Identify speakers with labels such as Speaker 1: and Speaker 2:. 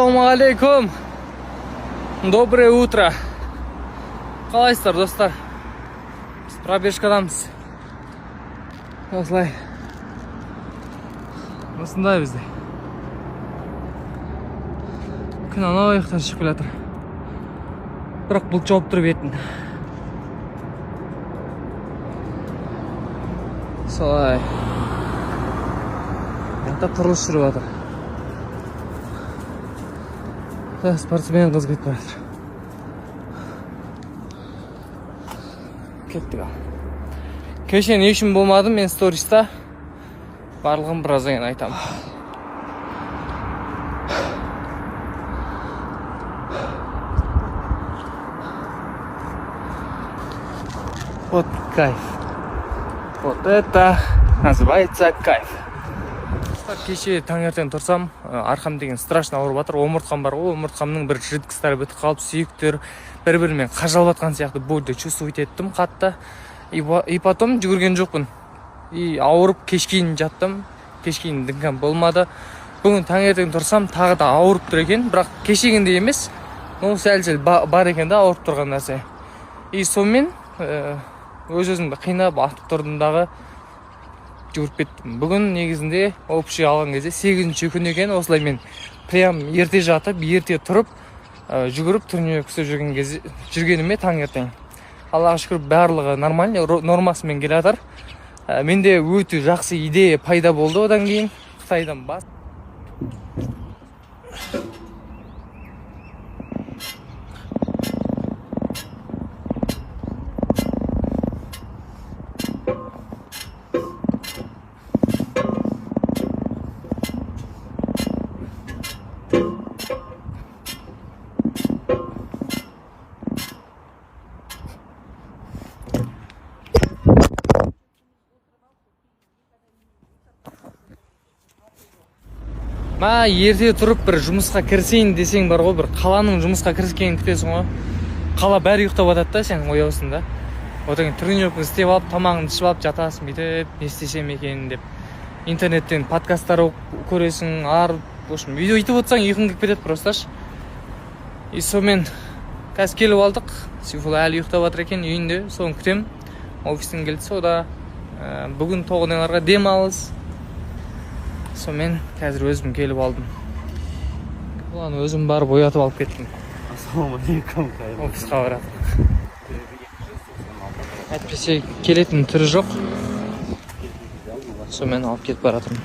Speaker 1: Ассалаумағалейкум. Доброе утро. Қалайсыздар, достар? Біз пробежкадамыз. Осылай. Осындай бізде. Күн анау аяқтан шығып келе жатыр. Бірақ бұлт жауып тұрып етін. Солай. Ата құрылыс жүріп жатыр. Спортсмен қыз кетіп бара жатыр. Кеттік ал. Кеше не үшін болмадым мен сториста. Барлығын біраздан кейін айтамын. Вот кайф. Вот это называется кайф. Кеше таңертең тұрсам, арқам деген страшно ауырып жатыр. Омыртқам бар ғой, омыртқамның бір жидкостары бітіп қалып, сүйектер бір-бірімен қажалып жатқан сияқты бойды чувствовать еттім қатты. И потом жүгірген жоқпын. И ауырып кешкейін жаттым. Кешкейін дінкам болмады. Бүгін таңертең тұрсам, тағы да ауырып тұр екен, бірақ кешегінде емес. Но сәл-сәл бар екен да ауырып тұрған нәрсе. И сонымен өз-өзімді қинап атып тұрдым дағы жүгіріп кеттім. Бүгін негізінде общий алған кезде 8-ші күн екен. Осылай мен прям ерте жатып, ерте тұрып, жүгіріп тренировка жүргеніме таңертең. Аллаға шүкір барлығы нормально, нормасымен келе жатыр. Менде өте жақсы идея пайда болды одан кейін. Қытайдан бас. Ерте тұрып бір жұмысқа кірсейін десең бар ғой, бір қаланың жұмысқа кіріскенін күтесің ғой. Қала бәрі ұйықтап жатады да, сен ояусың да. Одан кейін тренировка істеп алып, тамағыңды ішіп алып жатасың, бүйтіп, не істесем екен деп. Интернеттен подкасттар көресің, в общем, видео етіп отырсаң, ұйқың келіп кетеді просто. И сонымен қазір келіп алдық. Сейфул әлі ұйықтап жатыр екен үйінде, соны күтем. Офистен келді сода. Бүгін тоғынайларға демалыс. Сонымен қазір өзім келіп алдым. Бұланы өзім барып оятып алып кеттім.
Speaker 2: Ассалаумағалейкум.
Speaker 1: Офисқа барады. Әйтпесе келетін түрі жоқ. Сонымен алып кетіп баратырмын.